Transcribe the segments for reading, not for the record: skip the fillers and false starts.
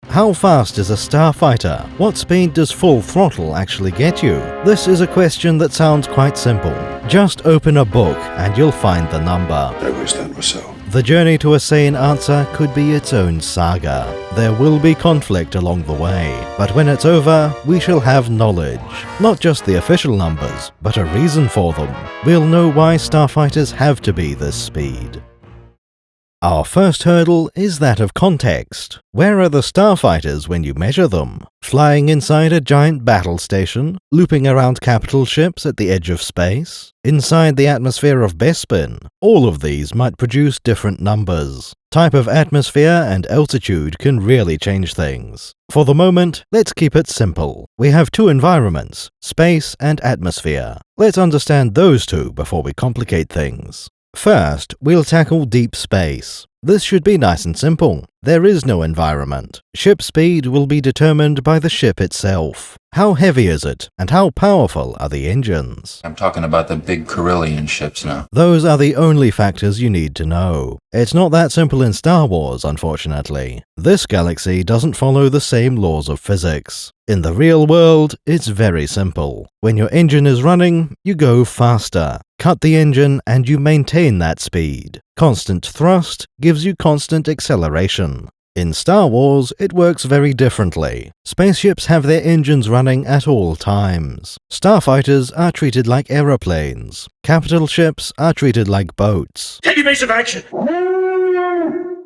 How fast is a starfighter? What speed does full throttle actually get you? This is a question that sounds quite simple. Just open a book and you'll find the number. I wish that was so. The journey to a sane answer could be its own saga. There will be conflict along the way, but when it's over, we shall have knowledge. Not just the official numbers, but a reason for them. We'll know why starfighters have to be this speed. Our first hurdle is that of context. Where are the starfighters when you measure them? Flying inside a giant battle station? Looping around capital ships at the edge of space? Inside the atmosphere of Bespin? All of these might produce different numbers. Type of atmosphere and altitude can really change things. For the moment, let's keep it simple. We have two environments, space and atmosphere. Let's understand those two before we complicate things. First, we'll tackle deep space. This should be nice and simple. There is no environment. Ship speed will be determined by the ship itself. How heavy is it, and how powerful are the engines? I'm talking about the big Carillion ships now. Those are the only factors you need to know. It's not that simple in Star Wars, unfortunately. This galaxy doesn't follow the same laws of physics. In the real world, it's very simple. When your engine is running, you go faster. Cut the engine and you maintain that speed. Constant thrust gives you constant acceleration. In Star Wars, it works very differently. Spaceships have their engines running at all times. Starfighters are treated like aeroplanes. Capital ships are treated like boats. Take your base of action!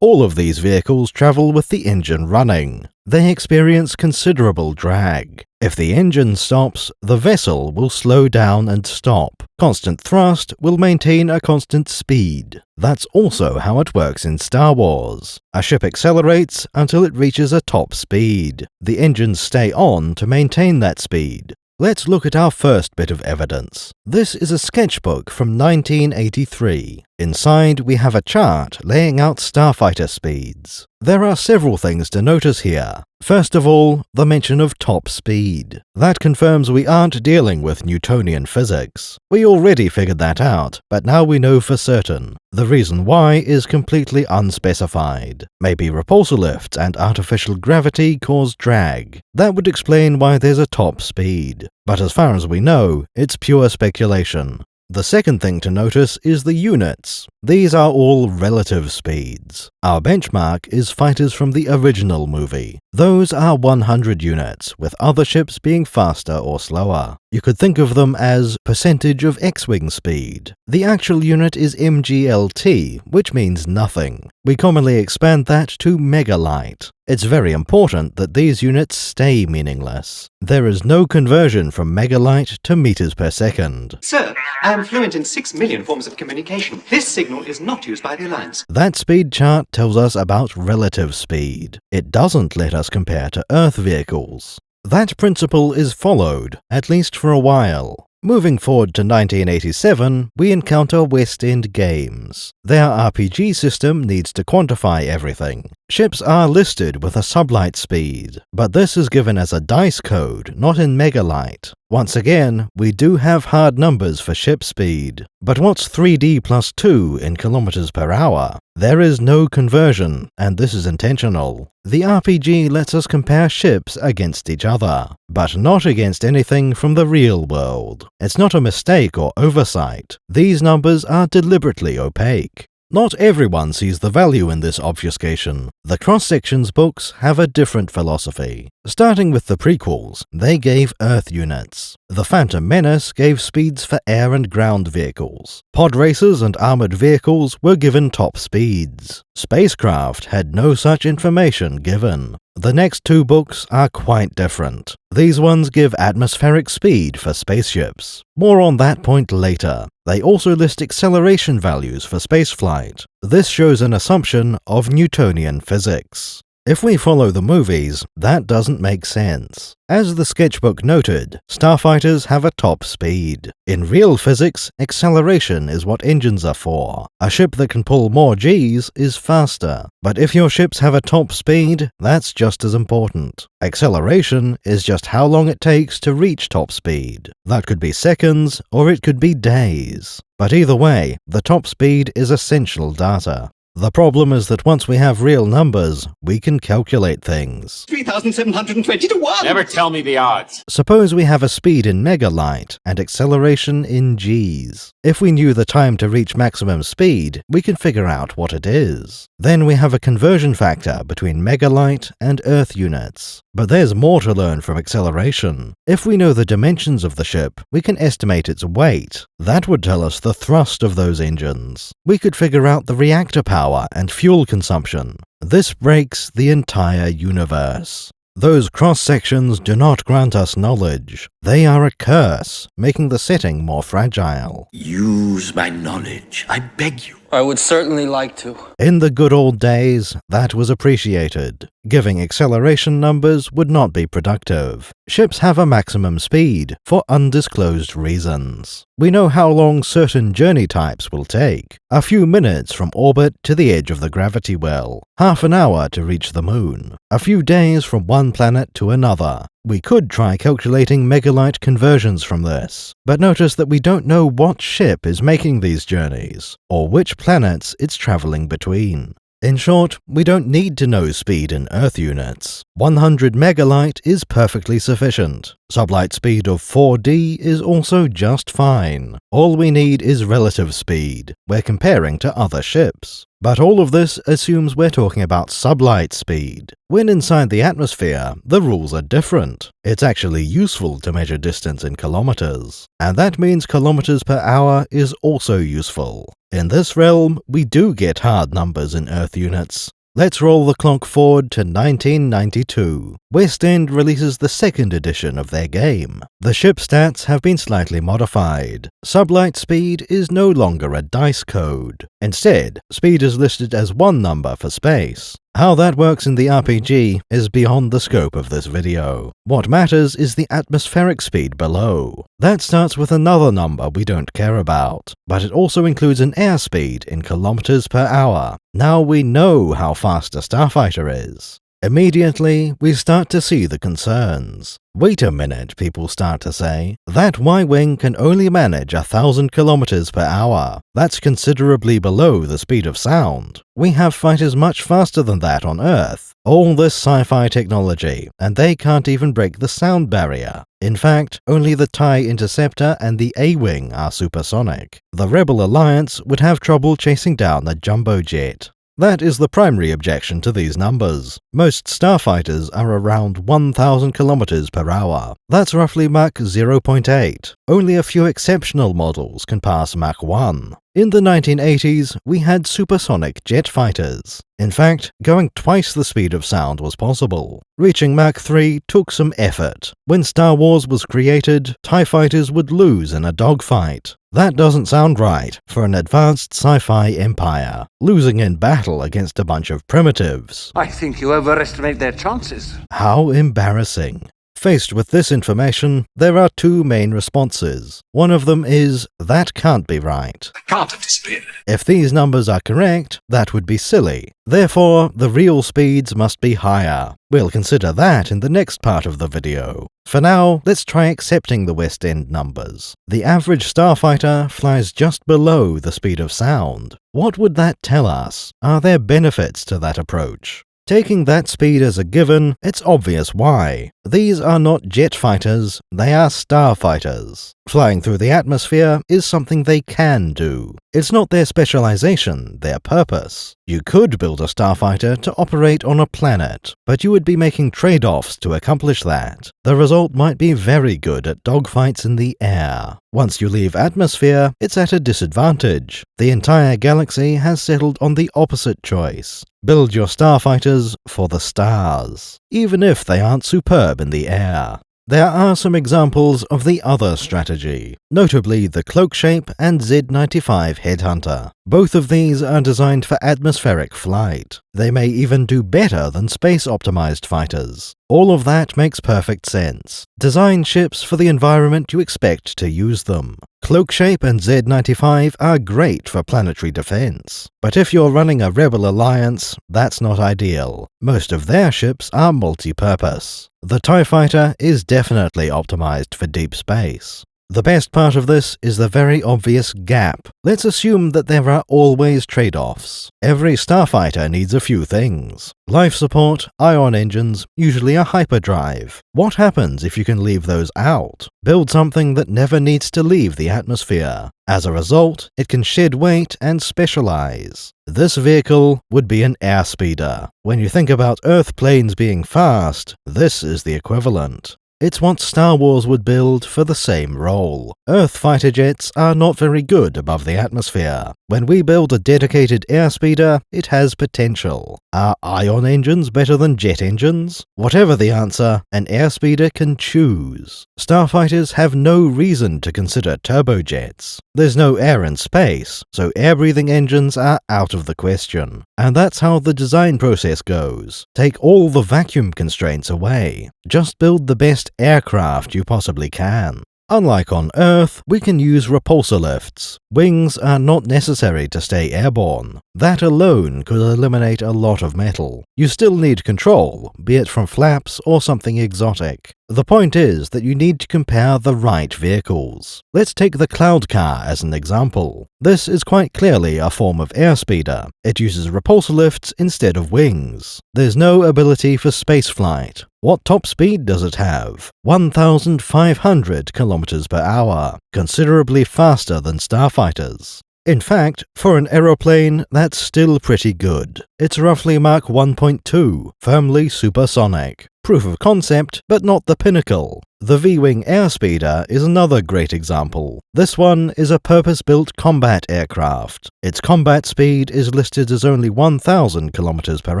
All of these vehicles travel with the engine running. They experience considerable drag. If the engine stops, the vessel will slow down and stop. Constant thrust will maintain a constant speed. That's also how it works in Star Wars. A ship accelerates until it reaches a top speed. The engines stay on to maintain that speed. Let's look at our first bit of evidence. This is a sketchbook from 1983. Inside, we have a chart laying out starfighter speeds. There are several things to notice here. First of all, the mention of top speed. That confirms we aren't dealing with Newtonian physics. We already figured that out, but now we know for certain. The reason why is completely unspecified. Maybe repulsor lifts and artificial gravity cause drag. That would explain why there's a top speed. But as far as we know, it's pure speculation. The second thing to notice is the units. These are all relative speeds. Our benchmark is fighters from the original movie. Those are 100 units, with other ships being faster or slower. You could think of them as percentage of X-wing speed. The actual unit is MGLT, which means nothing. We commonly expand that to megalight. It's very important that these units stay meaningless. There is no conversion from megalight to meters per second. Sir, I am fluent in 6 million forms of communication. This signal is not used by the Alliance. That speed chart tells us about relative speed. It doesn't let us compare to Earth vehicles. That principle is followed, at least for a while. Moving forward to 1987, we encounter West End Games. Their RPG system needs to quantify everything. Ships are listed with a sublight speed, but this is given as a dice code, not in megalight. Once again, we do have hard numbers for ship speed. But what's 3D plus 2 in kilometers per hour? There is no conversion, and this is intentional. The RPG lets us compare ships against each other, but not against anything from the real world. It's not a mistake or oversight. These numbers are deliberately opaque. Not everyone sees the value in this obfuscation. The cross-sections books have a different philosophy. Starting with the prequels, they gave Earth units. The Phantom Menace gave speeds for air and ground vehicles. Pod racers and armored vehicles were given top speeds. Spacecraft had no such information given. The next two books are quite different. These ones give atmospheric speed for spaceships. More on that point later. They also list acceleration values for spaceflight. This shows an assumption of Newtonian physics. If we follow the movies, that doesn't make sense. As the sketchbook noted, starfighters have a top speed. In real physics, acceleration is what engines are for. A ship that can pull more Gs is faster. But if your ships have a top speed, that's just as important. Acceleration is just how long it takes to reach top speed. That could be seconds, or it could be days. But either way, the top speed is essential data. The problem is that once we have real numbers, we can calculate things. 3,720 to 1! Never tell me the odds. Suppose we have a speed in megalight and acceleration in g's. If we knew the time to reach maximum speed, we can figure out what it is. Then we have a conversion factor between megalight and Earth units. But there's more to learn from acceleration. If we know the dimensions of the ship, we can estimate its weight. That would tell us the thrust of those engines. We could figure out the reactor power and fuel consumption. This breaks the entire universe. Those cross-sections do not grant us knowledge. They are a curse, making the setting more fragile. Use my knowledge, I beg you. I would certainly like to. In the good old days, that was appreciated. Giving acceleration numbers would not be productive. Ships have a maximum speed, for undisclosed reasons. We know how long certain journey types will take. A few minutes from orbit to the edge of the gravity well. Half an hour to reach the moon. A few days from one planet to another. We could try calculating megalight conversions from this, but notice that we don't know what ship is making these journeys, or which planets it's traveling between. In short, we don't need to know speed in Earth units. 100 megalight is perfectly sufficient. Sublight speed of 4D is also just fine. All we need is relative speed. We're comparing to other ships. But all of this assumes we're talking about sublight speed. When inside the atmosphere, the rules are different. It's actually useful to measure distance in kilometers. And that means kilometers per hour is also useful. In this realm, we do get hard numbers in Earth units. Let's roll the clock forward to 1992. West End releases the second edition of their game. The ship stats have been slightly modified. Sublight speed is no longer a dice code. Instead, speed is listed as one number for space. How that works in the RPG is beyond the scope of this video. What matters is the atmospheric speed below. That starts with another number we don't care about, but it also includes an airspeed in kilometers per hour. Now we know how fast a starfighter is. Immediately, we start to see the concerns. Wait a minute, people start to say. That Y-wing can only manage 1,000 kilometers per hour. That's considerably below the speed of sound. We have fighters much faster than that on Earth. All this sci-fi technology, and they can't even break the sound barrier. In fact, only the TIE Interceptor and the A-wing are supersonic. The Rebel Alliance would have trouble chasing down a jumbo jet. That is the primary objection to these numbers. Most starfighters are around 1,000 kilometers per hour. That's roughly Mach 0.8. Only a few exceptional models can pass Mach 1. In the 1980s, we had supersonic jet fighters. In fact, going twice the speed of sound was possible. Reaching Mach 3 took some effort. When Star Wars was created, TIE fighters would lose in a dogfight. That doesn't sound right for an advanced sci-fi empire, losing in battle against a bunch of primitives. I think you overestimate their chances. How embarrassing. Faced with this information, there are two main responses. One of them is, that can't be right. I can't anticipate it. If these numbers are correct, that would be silly. Therefore, the real speeds must be higher. We'll consider that in the next part of the video. For now, let's try accepting the West End numbers. The average starfighter flies just below the speed of sound. What would that tell us? Are there benefits to that approach? Taking that speed as a given, it's obvious why. These are not jet fighters, they are starfighters. Flying through the atmosphere is something they can do. It's not their specialization, their purpose. You could build a starfighter to operate on a planet, but you would be making trade-offs to accomplish that. The result might be very good at dogfights in the air. Once you leave atmosphere, it's at a disadvantage. The entire galaxy has settled on the opposite choice. Build your starfighters for the stars, even if they aren't superb in the air. There are some examples of the other strategy, notably the Cloak Shape and Z-95 Headhunter. Both of these are designed for atmospheric flight. They may even do better than space-optimized fighters. All of that makes perfect sense. Design ships for the environment you expect to use them. Cloak Shape and Z-95 are great for planetary defense. But if you're running a Rebel Alliance, that's not ideal. Most of their ships are multi-purpose. The TIE Fighter is definitely optimized for deep space. The best part of this is the very obvious gap. Let's assume that there are always trade-offs. Every starfighter needs a few things. Life support, ion engines, usually a hyperdrive. What happens if you can leave those out? Build something that never needs to leave the atmosphere. As a result, it can shed weight and specialize. This vehicle would be an airspeeder. When you think about Earth planes being fast, this is the equivalent. It's what Star Wars would build for the same role. Earth fighter jets are not very good above the atmosphere. When we build a dedicated airspeeder, it has potential. Are ion engines better than jet engines? Whatever the answer, an airspeeder can choose. Starfighters have no reason to consider turbojets. There's no air in space, so air-breathing engines are out of the question. And that's how the design process goes. Take all the vacuum constraints away. Just build the best aircraft you possibly can. Unlike on Earth, we can use repulsor lifts. Wings are not necessary to stay airborne. That alone could eliminate a lot of metal. You still need control, be it from flaps or something exotic. The point is that you need to compare the right vehicles. Let's take the Cloud Car as an example. This is quite clearly a form of airspeeder. It uses repulsor lifts instead of wings. There's no ability for spaceflight. What top speed does it have? 1,500 kilometers per hour, considerably faster than starfighters. In fact, for an aeroplane, that's still pretty good. It's roughly Mach 1.2, firmly supersonic. Proof of concept, but not the pinnacle. The V-Wing airspeeder is another great example. This one is a purpose-built combat aircraft. Its combat speed is listed as only 1,000 kilometers per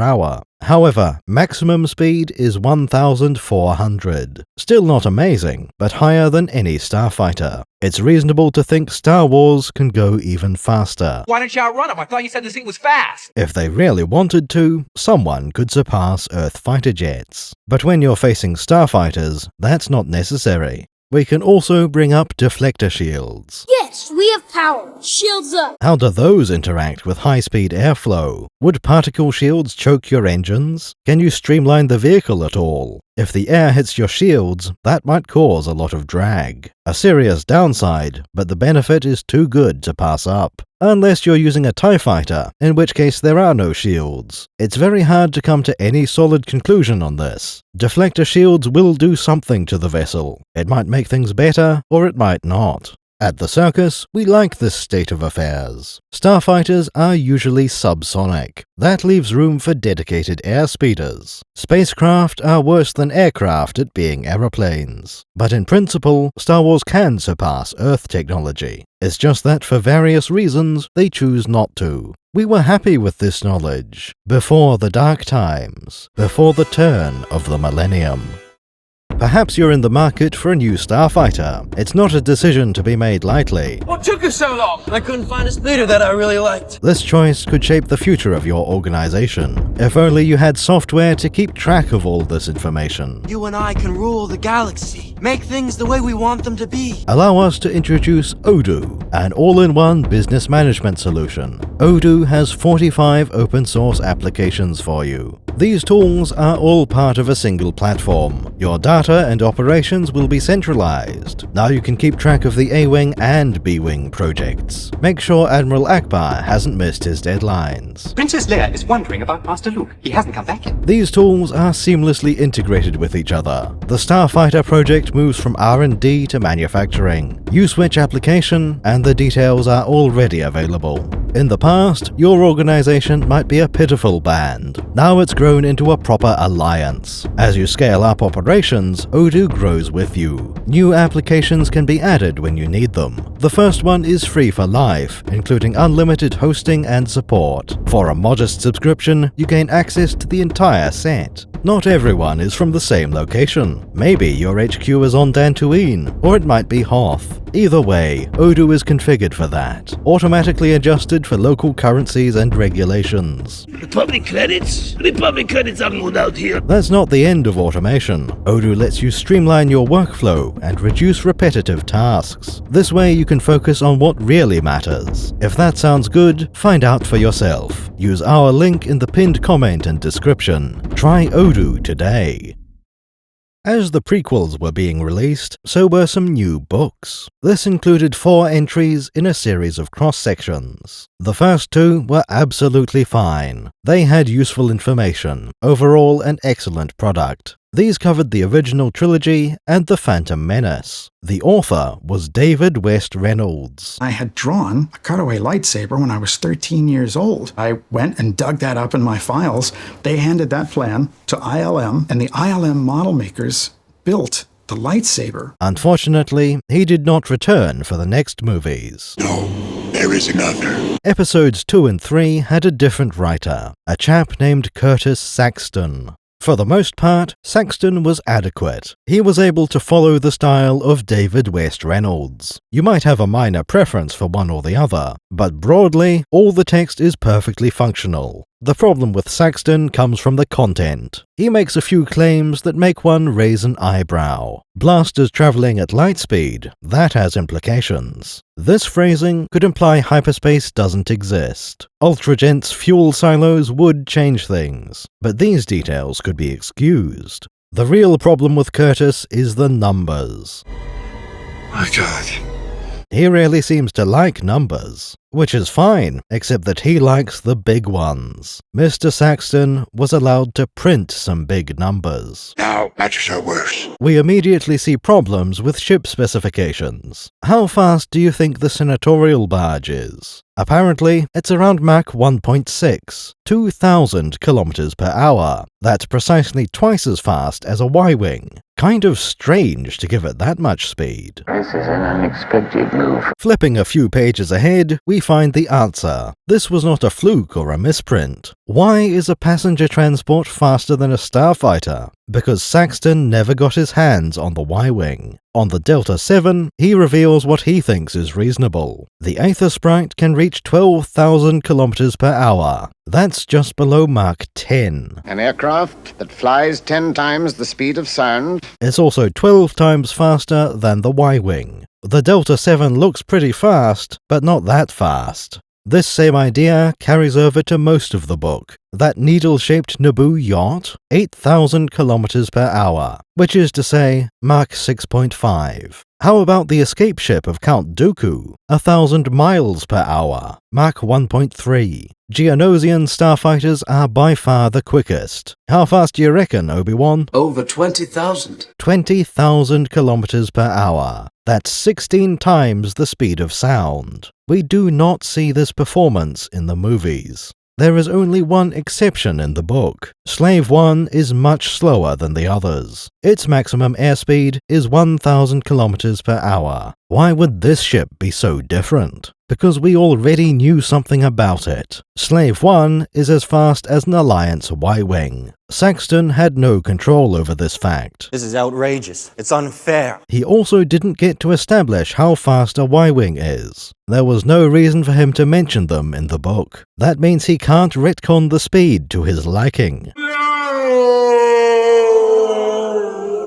hour. However, maximum speed is 1,400. Still not amazing, but higher than any starfighter. It's reasonable to think Star Wars can go even faster. Why don't you outrun them? I thought you said this thing was fast. If they really wanted to, someone could surpass Earth fighter jets. But when you're facing starfighters, that's not necessary. We can also bring up deflector shields. Yes, we have power. Shields up. How do those interact with high-speed airflow? Would particle shields choke your engines? Can you streamline the vehicle at all? If the air hits your shields, that might cause a lot of drag. A serious downside, but the benefit is too good to pass up. Unless you're using a TIE fighter, in which case there are no shields. It's very hard to come to any solid conclusion on this. Deflector shields will do something to the vessel. It might make things better, or it might not. At the circus, we like this state of affairs. Starfighters are usually subsonic. That leaves room for dedicated airspeeders. Spacecraft are worse than aircraft at being aeroplanes. But in principle, Star Wars can surpass Earth technology. It's just that for various reasons, they choose not to. We were happy with this knowledge. Before the dark times. Before the turn of the millennium. Perhaps you're in the market for a new starfighter. It's not a decision to be made lightly. What took us so long? I couldn't find a speeder that I really liked. This choice could shape the future of your organization. If only you had software to keep track of all this information. You and I can rule the galaxy. Make things the way we want them to be. Allow us to introduce Odoo, an all-in-one business management solution. Odoo has 45 open-source applications for you. These tools are all part of a single platform. Your data and operations will be centralized. Now you can keep track of the A-Wing and B-Wing projects. Make sure Admiral Akbar hasn't missed his deadlines. Princess Leia is wondering about Master Luke. He hasn't come back yet. These tools are seamlessly integrated with each other. The Starfighter project moves from R&D to manufacturing. You switch application, and the details are already available. In the past, your organization might be a pitiful band. Now it's grown into a proper alliance. As you scale up operations, Odoo grows with you. New applications can be added when you need them. The first one is free for life, including unlimited hosting and support. For a modest subscription, you gain access to the entire set. Not everyone is from the same location. Maybe your HQ is on Dantooine, or it might be Hoth. Either way, Odoo is configured for that. Automatically adjusted for local currencies and regulations. Republic credits are moved out here. That's not the end of automation. Odoo lets you streamline your workflow and reduce repetitive tasks. This way you can focus on what really matters. If that sounds good, find out for yourself. Use our link in the pinned comment and description. Try Odoo today. As the prequels were being released, so were some new books. This included 4 entries in a series of cross-sections. The first 2 were absolutely fine. They had useful information, overall an excellent product. These covered the original trilogy and The Phantom Menace. The author was David West Reynolds. I had drawn a cutaway lightsaber when I was 13 years old. I went and dug that up in my files. They handed that plan to ILM, and the ILM model makers built the lightsaber. Unfortunately, he did not return for the next movies. No, there is another. Episodes 2 and 3 had a different writer, a chap named Curtis Saxton. For the most part, Saxton was adequate. He was able to follow the style of David West Reynolds. You might have a minor preference for one or the other, but broadly, all the text is perfectly functional. The problem with Saxton comes from the content. He makes a few claims that make one raise an eyebrow. Blasters traveling at light speed, that has implications. This phrasing could imply hyperspace doesn't exist. Ultra-dense fuel silos would change things, but these details could be excused. The real problem with Curtis is the numbers. My God. He really seems to like numbers, which is fine, except that he likes the big ones. Mr. Saxton was allowed to print some big numbers. Now, matches are worse. We immediately see problems with ship specifications. How fast do you think the senatorial barge is? Apparently, it's around Mach 1.6, 2,000 kilometers per hour. That's precisely twice as fast as a Y-wing. Kind of strange to give it that much speed. This is an unexpected move. Flipping a few pages ahead, we find the answer. This was not a fluke or a misprint. Why is a passenger transport faster than a starfighter? Because Saxton never got his hands on the Y-wing. On the Delta 7, he reveals what he thinks is reasonable. The Aether Sprite can reach 12,000 kilometers per hour. That's just below Mach 10. An aircraft that flies 10 times the speed of sound. It's also 12 times faster than the Y-wing. The Delta 7 looks pretty fast, but not that fast. This same idea carries over to most of the book. That needle-shaped Naboo yacht, 8,000 kilometers per hour, which is to say, Mach 6.5. How about the escape ship of Count Dooku, 1,000 miles per hour, Mach 1.3. Geonosian starfighters are by far the quickest. How fast do you reckon, Obi-Wan? Over 20,000. 20,000 kilometers per hour. That's 16 times the speed of sound. We do not see this performance in the movies. There is only one exception in the book. Slave 1 is much slower than the others. Its maximum airspeed is 1,000 kilometers per hour. Why would this ship be so different? Because we already knew something about it. Slave 1 is as fast as an Alliance Y-wing. Saxton had no control over this fact. This is outrageous. It's unfair. He also didn't get to establish how fast a Y-wing is. There was no reason for him to mention them in the book. That means he can't retcon the speed to his liking.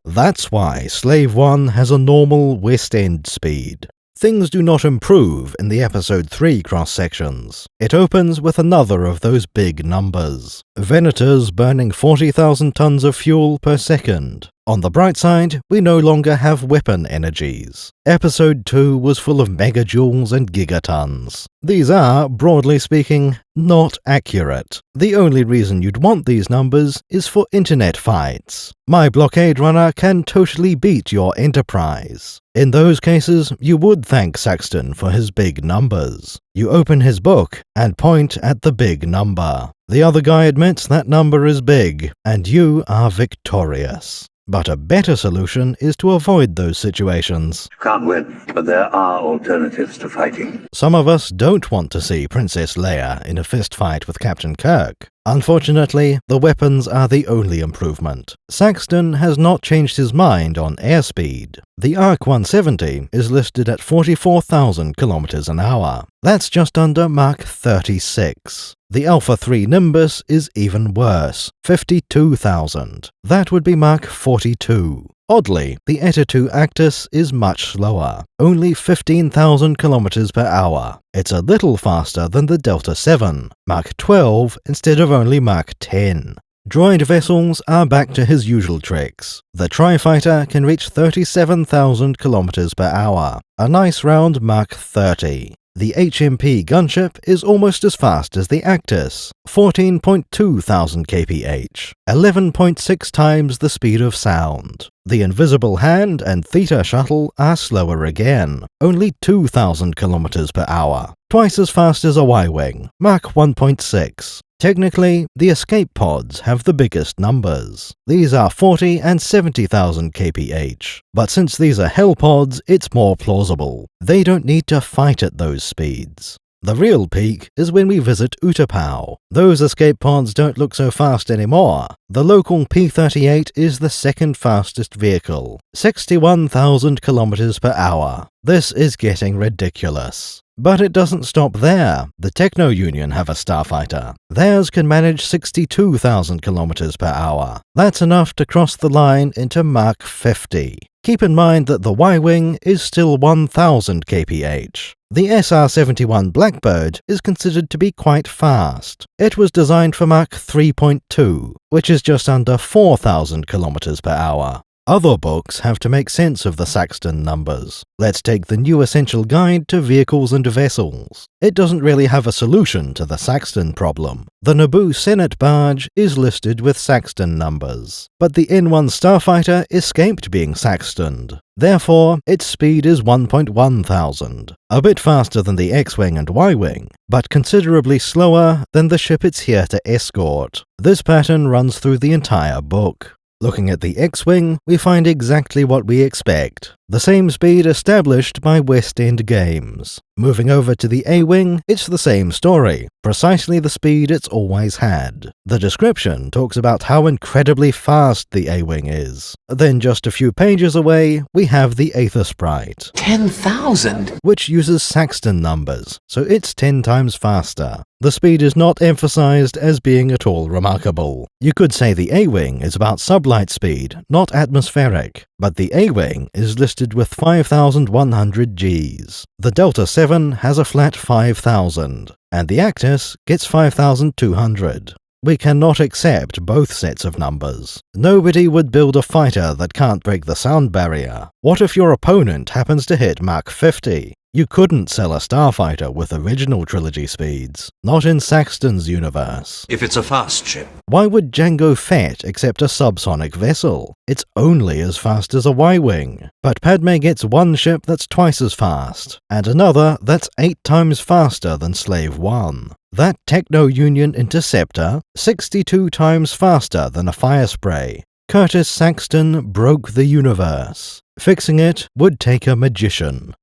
That's why Slave 1 has a normal West End speed. Things do not improve in the Episode 3 cross-sections. It opens with another of those big numbers. Venators burning 40,000 tons of fuel per second. On the bright side, we no longer have weapon energies. Episode 2 was full of megajoules and gigatons. These are, broadly speaking, not accurate. The only reason you'd want these numbers is for internet fights. My blockade runner can totally beat your Enterprise. In those cases, you would thank Saxton for his big numbers. You open his book and point at the big number. The other guy admits that number is big, and you are victorious. But a better solution is to avoid those situations. You can't win, but there are alternatives to fighting. Some of us don't want to see Princess Leia in a fistfight with Captain Kirk. Unfortunately, the weapons are the only improvement. Saxton has not changed his mind on airspeed. The Arc 170 is listed at 44,000 kilometers an hour. That's just under Mach 36. The Alpha 3 Nimbus is even worse, 52,000. That would be Mach 42. Oddly, the Eta 2 Actus is much slower, only 15,000 kilometers per hour. It's a little faster than the Delta 7, Mach 12 instead of only Mach 10. Droid vessels are back to his usual tricks. The Tri-Fighter can reach 37,000 km per hour, a nice round Mach 30. The HMP gunship is almost as fast as the Actis, 14.2 thousand kph, 11.6 times the speed of sound. The Invisible Hand and Theta shuttle are slower again, only 2,000 km per hour, twice as fast as a Y-wing, Mach 1.6. Technically, the escape pods have the biggest numbers. These are 40 and 70,000 kph. But since these are hell pods, it's more plausible. They don't need to fight at those speeds. The real peak is when we visit Utapau. Those escape pods don't look so fast anymore. The local P-38 is the second fastest vehicle, 61,000 km per hour. This is getting ridiculous. But it doesn't stop there. The Techno Union have a starfighter. Theirs can manage 62,000 km per hour. That's enough to cross the line into Mach 50. Keep in mind that the Y-wing is still 1,000 kph. The SR-71 Blackbird is considered to be quite fast. It was designed for Mach 3.2, which is just under 4,000 km per hour. Other books have to make sense of the Saxton numbers. Let's take the New Essential Guide to Vehicles and Vessels. It doesn't really have a solution to the Saxton problem. The Naboo Senate barge is listed with Saxton numbers, but the N1 starfighter escaped being Saxtoned. Therefore, its speed is 1.1 thousand, a bit faster than the X-Wing and Y-Wing, but considerably slower than the ship it's here to escort. This pattern runs through the entire book. Looking at the X-Wing, we find exactly what we expect. The same speed established by West End Games. Moving over to the A-Wing, it's the same story, precisely the speed it's always had. The description talks about how incredibly fast the A-Wing is. Then just a few pages away, we have the Aether Sprite. 10,000? Which uses Saxton numbers, so it's 10 times faster. The speed is not emphasized as being at all remarkable. You could say the A-Wing is about sublight speed, not atmospheric, but the A-Wing is listed with 5,100 Gs. The Delta 7 has a flat 5,000, and the Actis gets 5,200. We cannot accept both sets of numbers. Nobody would build a fighter that can't break the sound barrier. What if your opponent happens to hit Mach 50? You couldn't sell a starfighter with original trilogy speeds, not in Saxton's universe. If it's a fast ship. Why would Jango Fett accept a subsonic vessel? It's only as fast as a Y-wing. But Padme gets one ship that's twice as fast, and another that's 8 times faster than Slave 1. That Techno Union Interceptor, 62 times faster than a Firespray. Curtis Saxton broke the universe. Fixing it would take a magician.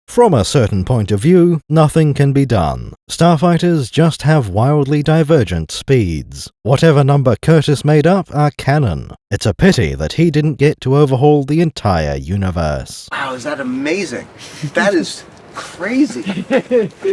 From a certain point of view, nothing can be done. Starfighters just have wildly divergent speeds. Whatever number Curtis made up are canon. It's a pity that he didn't get to overhaul the entire universe. Wow, is that amazing? That is crazy.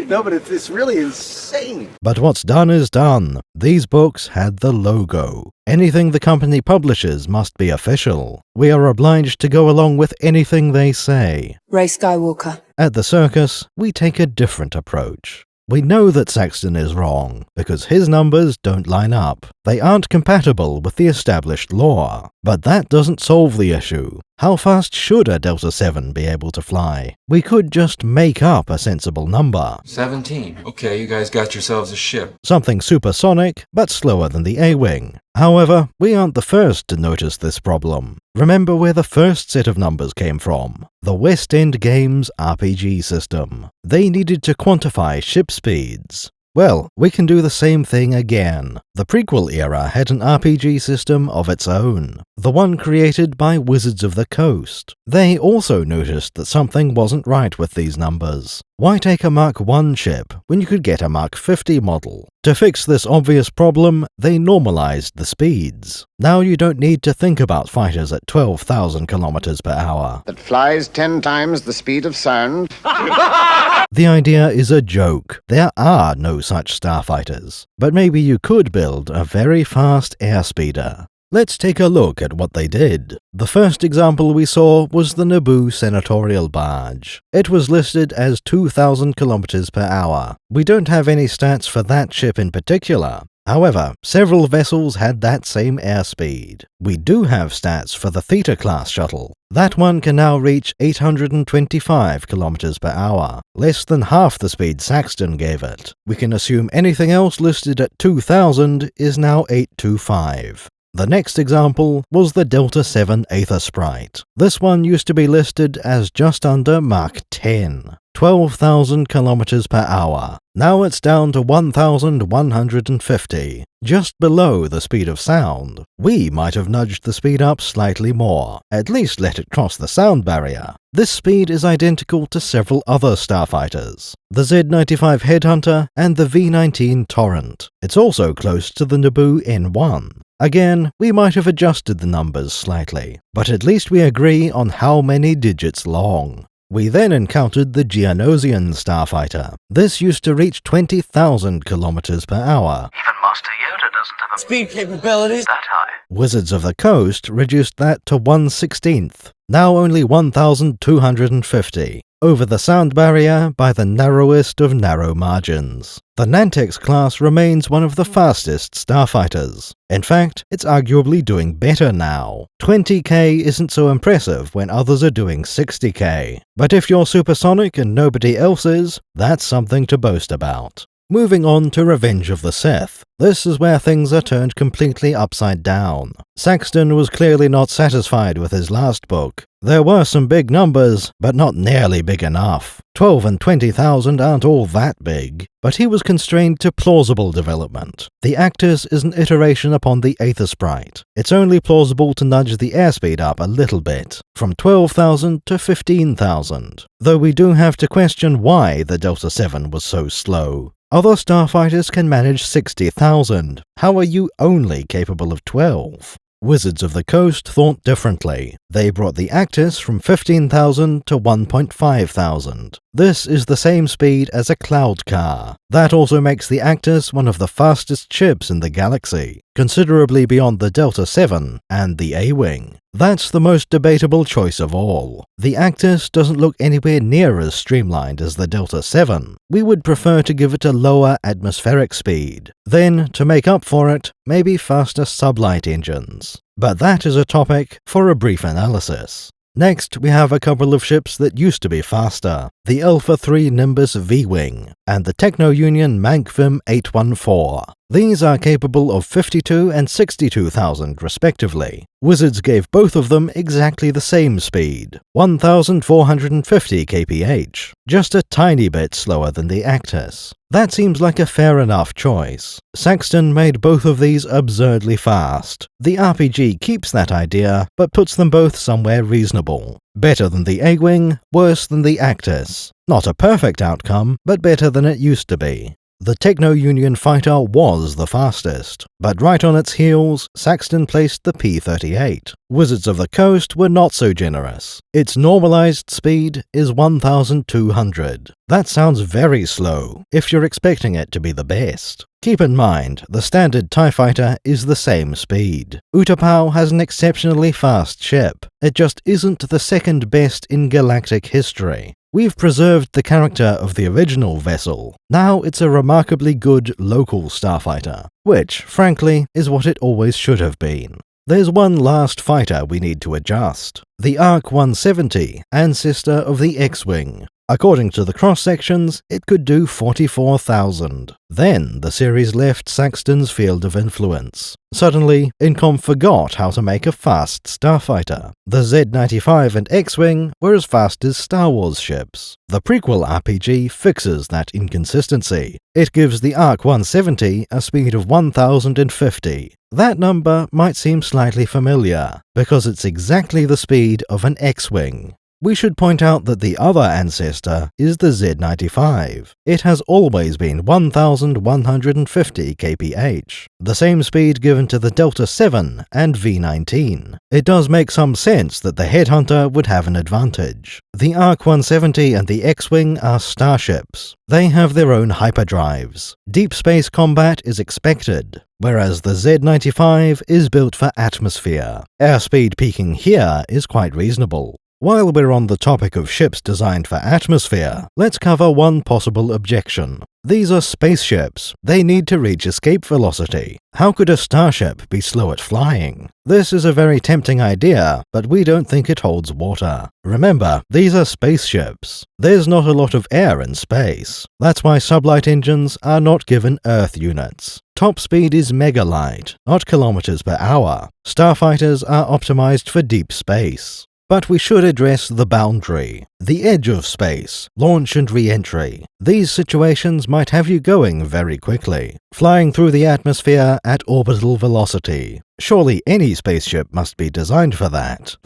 No, but it's really insane. But what's done is done. These books had the logo. Anything the company publishes must be official. We are obliged to go along with anything they say. Rey Skywalker. At the circus, we take a different approach. We know that Saxton is wrong, because his numbers don't line up. They aren't compatible with the established lore. But that doesn't solve the issue. How fast should a Delta 7 be able to fly? We could just make up a sensible number. 17. Okay, you guys got yourselves a ship. Something supersonic, but slower than the A-Wing. However, we aren't the first to notice this problem. Remember where the first set of numbers came from. The West End Games RPG system. They needed to quantify ship speeds. Well, we can do the same thing again. The prequel era had an RPG system of its own, the one created by Wizards of the Coast. They also noticed that something wasn't right with these numbers. Why take a Mach 1 ship when you could get a Mach 50 model? To fix this obvious problem, they normalized the speeds. Now you don't need to think about fighters at 12,000 km per hour. That flies 10 times the speed of sound. The idea is a joke. There are no such starfighters. But maybe you could build a very fast airspeeder. Let's take a look at what they did. The first example we saw was the Naboo senatorial barge. It was listed as 2,000 km per hour. We don't have any stats for that ship in particular. However, several vessels had that same airspeed. We do have stats for the Theta-class shuttle. That one can now reach 825 km per hour, less than half the speed Saxton gave it. We can assume anything else listed at 2000 is now 825. The next example was the Delta 7 Aether Sprite. This one used to be listed as just under Mach 10, 12,000 km per hour. Now it's down to 1,150, just below the speed of sound. We might have nudged the speed up slightly more, at least let it cross the sound barrier. This speed is identical to several other starfighters, the Z-95 Headhunter and the V-19 Torrent. It's also close to the Naboo N-1. Again, we might have adjusted the numbers slightly, but at least we agree on how many digits long. We then encountered the Geonosian starfighter. This used to reach 20,000 km per hour. Even Master Yoda doesn't have Speed capabilities that high. Wizards of the Coast reduced that to 1/16, now only 1,250, over the sound barrier by the narrowest of narrow margins. The Nantex class remains one of the fastest starfighters. In fact, it's arguably doing better now. 20k isn't so impressive when others are doing 60k, but if you're supersonic and nobody else is, that's something to boast about. Moving on to Revenge of the Sith. This is where things are turned completely upside down. Saxton was clearly not satisfied with his last book. There were some big numbers, but not nearly big enough. 12 and 20,000 aren't all that big, but he was constrained to plausible development. The Actus is an iteration upon the Aether Sprite. It's only plausible to nudge the airspeed up a little bit, from 12,000 to 15,000, though we do have to question why the Delta 7 was so slow. Other starfighters can manage 60,000. How are you only capable of 12? Wizards of the Coast thought differently. They brought the Actus from 15,000 to 1,500. This is the same speed as a cloud car. That also makes the Actus one of the fastest ships in the galaxy, considerably beyond the Delta 7 and the A-Wing. That's the most debatable choice of all. The Actus doesn't look anywhere near as streamlined as the Delta 7. We would prefer to give it a lower atmospheric speed. Then, to make up for it, maybe faster sublight engines. But that is a topic for a brief analysis. Next, we have a couple of ships that used to be faster, the Alpha 3 Nimbus V-Wing and the Techno-Union Mankvim 814. These are capable of 52 and 62,000 respectively. Wizards gave both of them exactly the same speed, 1,450 kph, just a tiny bit slower than the Actus. That seems like a fair enough choice. Saxton made both of these absurdly fast. The RPG keeps that idea, but puts them both somewhere reasonable. Better than the A-Wing, worse than the Actus. Not a perfect outcome, but better than it used to be. The Techno-Union fighter was the fastest, but right on its heels, Saxton placed the P-38. Wizards of the Coast were not so generous. Its normalized speed is 1,200. That sounds very slow, if you're expecting it to be the best. Keep in mind, the standard TIE fighter is the same speed. Utapau has an exceptionally fast ship. It just isn't the second best in galactic history. We've preserved the character of the original vessel. Now it's a remarkably good local starfighter, which, frankly, is what it always should have been. There's one last fighter we need to adjust. The Arc 170, ancestor of the X-Wing. According to the cross-sections, it could do 44,000. Then the series left Saxton's field of influence. Suddenly, Incom forgot how to make a fast starfighter. The Z-95 and X-Wing were as fast as Star Wars ships. The prequel RPG fixes that inconsistency. It gives the Arc 170 a speed of 1,050. That number might seem slightly familiar, because it's exactly the speed of an X-Wing. We should point out that the other ancestor is the Z-95. It has always been 1,150 kph, the same speed given to the Delta 7 and V-19. It does make some sense that the Headhunter would have an advantage. The Arc 170 and the X-Wing are starships. They have their own hyperdrives. Deep space combat is expected, whereas the Z-95 is built for atmosphere. Airspeed peaking here is quite reasonable. While we're on the topic of ships designed for atmosphere, let's cover one possible objection. These are spaceships. They need to reach escape velocity. How could a starship be slow at flying? This is a very tempting idea, but we don't think it holds water. Remember, these are spaceships. There's not a lot of air in space. That's why sublight engines are not given Earth units. Top speed is megalight, not kilometers per hour. Starfighters are optimized for deep space. But we should address the boundary, the edge of space, launch and re-entry. These situations might have you going very quickly, flying through the atmosphere at orbital velocity. Surely any spaceship must be designed for that.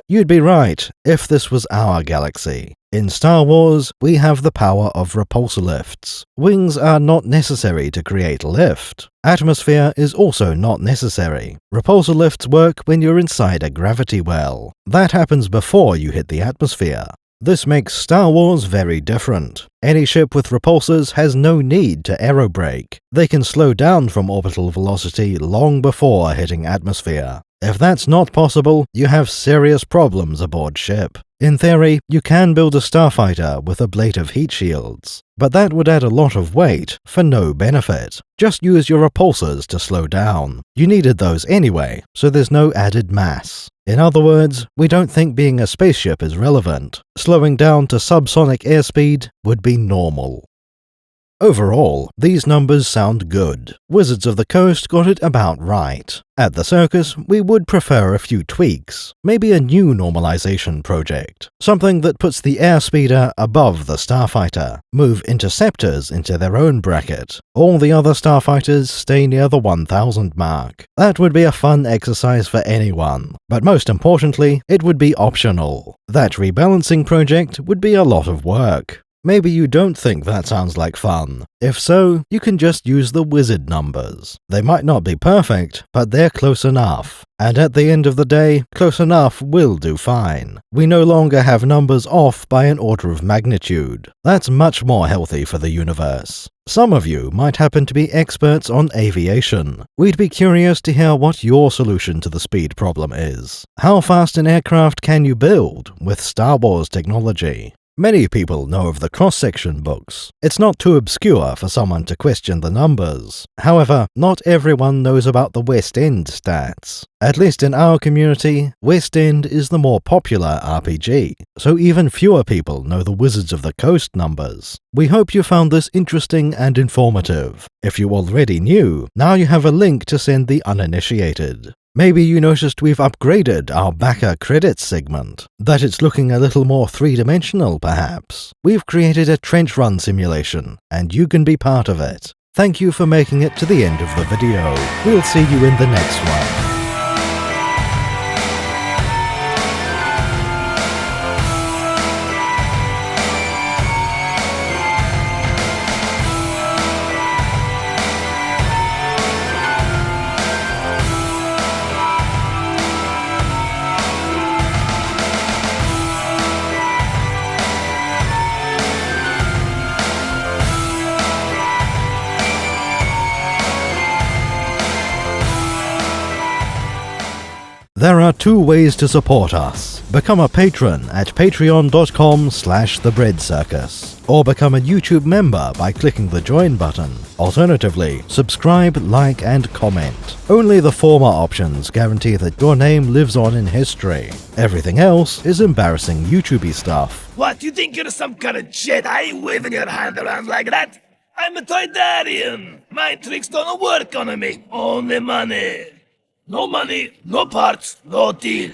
You'd be right, if this was our galaxy. In Star Wars, we have the power of repulsor lifts. Wings are not necessary to create lift. Atmosphere is also not necessary. Repulsor lifts work when you're inside a gravity well. That happens before you hit the atmosphere. This makes Star Wars very different. Any ship with repulsors has no need to aerobrake. They can slow down from orbital velocity long before hitting atmosphere. If that's not possible, you have serious problems aboard ship. In theory, you can build a starfighter with ablative heat shields, but that would add a lot of weight for no benefit. Just use your repulsors to slow down. You needed those anyway, so there's no added mass. In other words, we don't think being a spaceship is relevant. Slowing down to subsonic airspeed would be normal. Overall, these numbers sound good. Wizards of the Coast got it about right. At the circus, we would prefer a few tweaks, maybe a new normalization project, something that puts the airspeeder above the starfighter, move interceptors into their own bracket. All the other starfighters stay near the 1000 mark. That would be a fun exercise for anyone, but most importantly, it would be optional. That rebalancing project would be a lot of work. Maybe you don't think that sounds like fun. If so, you can just use the wizard numbers. They might not be perfect, but they're close enough. And at the end of the day, close enough will do fine. We no longer have numbers off by an order of magnitude. That's much more healthy for the universe. Some of you might happen to be experts on aviation. We'd be curious to hear what your solution to the speed problem is. How fast an aircraft can you build with Star Wars technology? Many people know of the cross-section books. It's not too obscure for someone to question the numbers. However, not everyone knows about the West End stats. At least in our community, West End is the more popular RPG, so even fewer people know the Wizards of the Coast numbers. We hope you found this interesting and informative. If you already knew, now you have a link to send the uninitiated. Maybe you noticed we've upgraded our backer credits segment, that it's looking a little more three-dimensional perhaps. We've created a trench run simulation, and you can be part of it. Thank you for making it to the end of the video. We'll see you in the next one. There are two ways to support us. Become a patron at patreon.com/thebreadcircus, or become a YouTube member by clicking the join button. Alternatively, subscribe, like, and comment. Only the former options guarantee that your name lives on in history. Everything else is embarrassing YouTubey stuff. What, you think you're some kind of Jedi waving your hand around like that? I'm a Toydarian. My tricks don't work on me. Only money. No money, no parts, no deal.